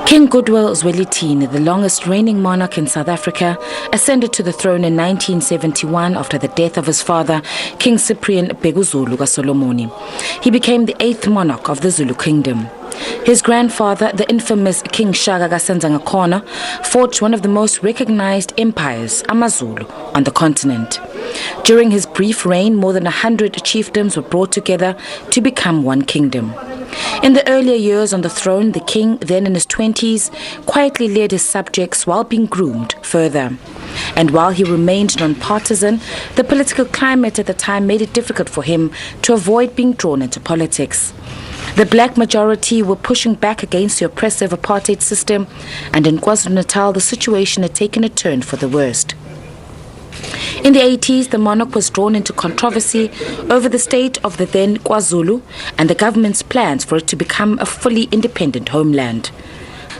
King Goodwill Zwelithini, the longest reigning monarch in South Africa, ascended to the throne in 1971 after the death of his father, King kaBhekuzulu Solomoni. He became the 8th monarch of the Zulu kingdom. His grandfather, the infamous King Shaka kaSenzangakhona, fought one of the most recognized empires, AmaZulu, on the continent. During his brief reign, more than 100 chiefdoms were brought together to become one kingdom. In the earlier years on the throne, the king, then in his 20s, quietly led his subjects while being groomed further. And while he remained non-partisan, the political climate at the time made it difficult for him to avoid being drawn into politics. The black majority were pushing back against the oppressive apartheid system, and in KwaZulu-Natal the situation had taken a turn for the worst. In the 80s, the monarch was drawn into controversy over the state of the then KwaZulu and the government's plans for it to become a fully independent homeland.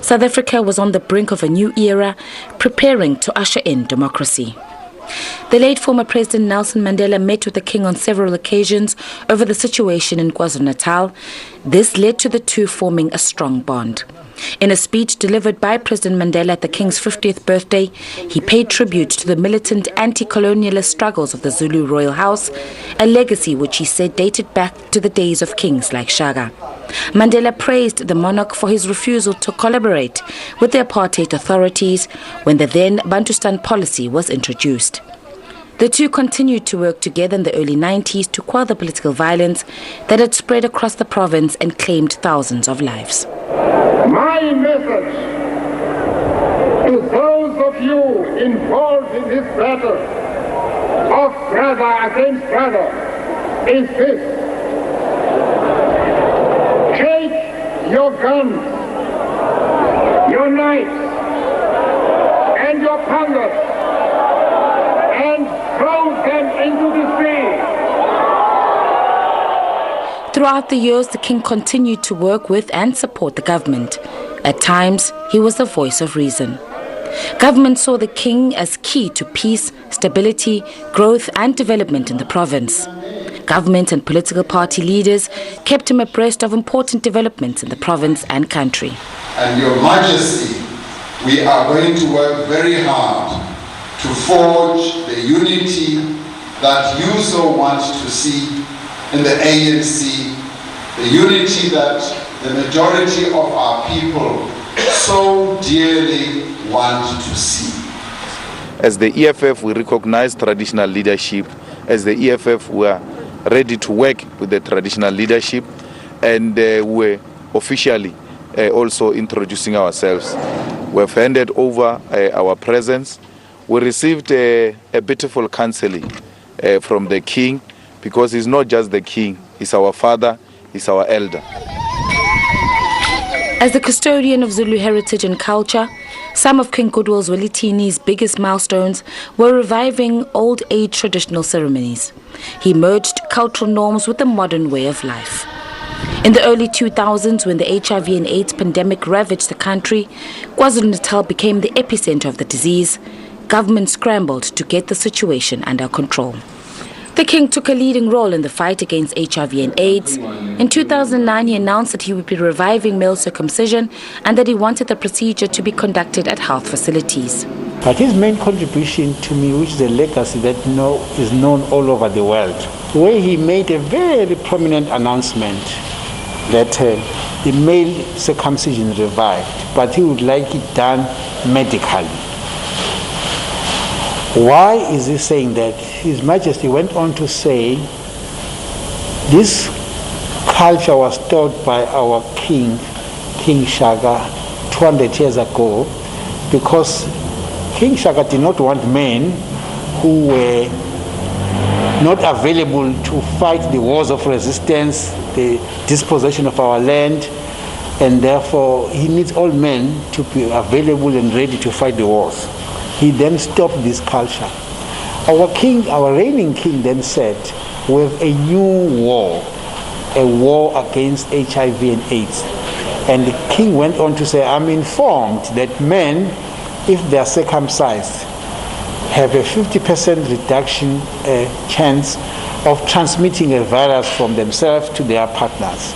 South Africa was on the brink of a new era, preparing to usher in democracy. The late former President Nelson Mandela met with the king on several occasions over the situation in KwaZulu-Natal. This led to the two forming a strong bond. In a speech delivered by President Mandela at the king's 50th birthday, he paid tribute to the militant anti-colonialist struggles of the Zulu royal house, a legacy which he said dated back to the days of kings like Shaka. Mandela praised the monarch for his refusal to collaborate with the apartheid authorities when the then Bantustan policy was introduced. The two continued to work together in the early 90s to quell the political violence that had spread across the province and claimed thousands of lives. My message to those of you involved in this battle of brother against brother is this. Take your guns, your knives, and your pangas and throw them into the sea. Throughout the years, the king continued to work with and support the government. At times, he was the voice of reason. Government saw the king as key to peace, stability, growth and development in the province. Government and political party leaders kept him abreast of important developments in the province and country. And Your Majesty, we are going to work very hard to forge the unity that you so want to see in the ANC, the unity that the majority of our people so dearly want to see. As the EFF, we recognize traditional leadership. As the EFF, we are ready to work with the traditional leadership, and we're officially also introducing ourselves. We've handed over our presence. We received a beautiful counseling from the king, because he's not just the king, he's our father, he's our elder. As the custodian of Zulu heritage and culture, some of King Goodwill Zwelithini's biggest milestones were reviving old age traditional ceremonies. He merged cultural norms with the modern way of life. In the early 2000s, when the HIV and AIDS pandemic ravaged the country, KwaZulu-Natal became the epicenter of the disease. Government scrambled to get the situation under control. The king took a leading role in the fight against HIV and AIDS. In 2009, he announced that he would be reviving male circumcision and that he wanted the procedure to be conducted at health facilities. But his main contribution to me, which is a legacy that is known all over the world, where he made a very prominent announcement that the male circumcision revived, but he would like it done medically. Why is he saying that? His Majesty went on to say this culture was taught by our king, King Shaka, 200 years ago, because King Shaka did not want men who were not available to fight the wars of resistance, the dispossession of our land, and therefore he needs all men to be available and ready to fight the wars. He then stopped this culture. Our reigning king then said, we have a new war, a war against HIV and AIDS. And the king went on to say, I'm informed that men, if they are circumcised, have a 50% reduction chance of transmitting a virus from themselves to their partners.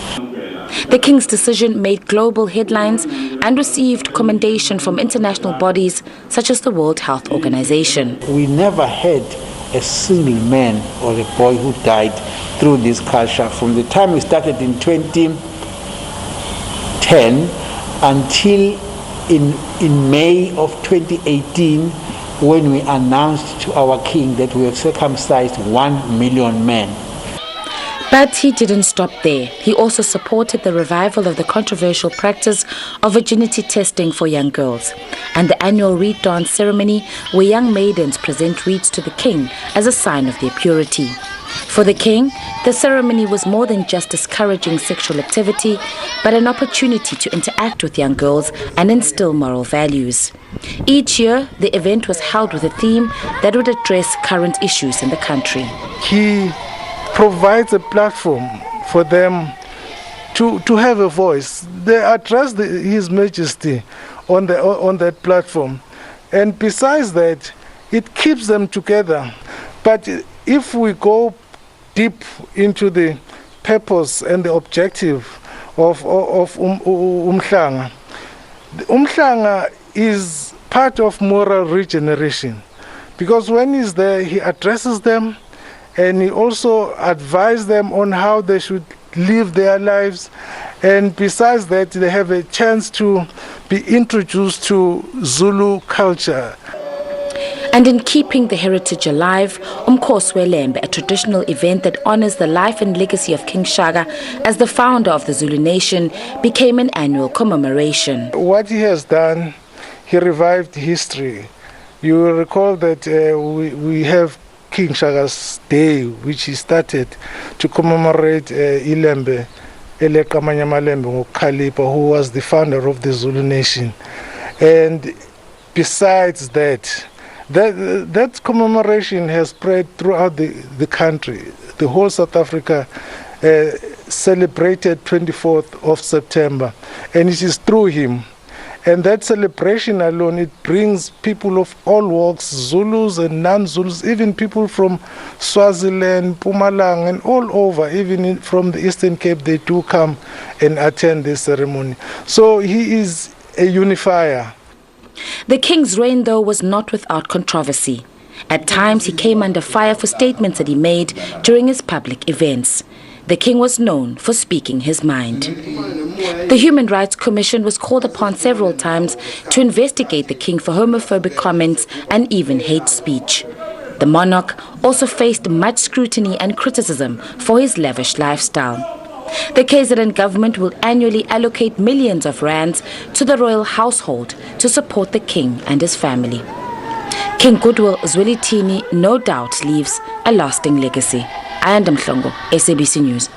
The king's decision made global headlines and received commendation from international bodies such as the World Health Organization. We never had a single man or a boy who died through this culture from the time we started in 2010 until in May of 2018, when we announced to our king that we have circumcised 1 million men. But he didn't stop there. He also supported the revival of the controversial practice of virginity testing for young girls and the annual reed dance ceremony where young maidens present reeds to the king as a sign of their purity. For the king, the ceremony was more than just discouraging sexual activity, but an opportunity to interact with young girls and instill moral values. Each year, the event was held with a theme that would address current issues in the country. He provides a platform for them to have a voice. They address His Majesty on that platform. And besides that, it keeps them together. But if we go deep into the purpose and the objective of Umhlanga, Umhlanga is part of moral regeneration. Because when he's there, he addresses them, and he also advises them on how they should live their lives. And besides that, they have a chance to be introduced to Zulu culture. And in keeping the heritage alive, Umkhoswelembe, a traditional event that honors the life and legacy of King Shaka as the founder of the Zulu nation, became an annual commemoration. What he has done, he revived history. You will recall that we have King Shaka's Day, which he started to commemorate Ilembe, Elekamanyamalembe Khalipa, who was the founder of the Zulu nation. And besides that, that commemoration has spread throughout the country. The whole South Africa celebrated 24th of September, and it is through him. And that celebration alone, it brings people of all walks, Zulus and non-Zulus, even people from Swaziland, Mpumalanga, and all over, even from the Eastern Cape, they do come and attend this ceremony. So he is a unifier. The king's reign, though, was not without controversy. At times, he came under fire for statements that he made during his public events. The king was known for speaking his mind. The Human Rights Commission was called upon several times to investigate the king for homophobic comments and even hate speech. The monarch also faced much scrutiny and criticism for his lavish lifestyle. The KZN government will annually allocate millions of rands to the royal household to support the king and his family. King Goodwill Zwelithini no doubt leaves a lasting legacy. I am Mhlongo, SABC News.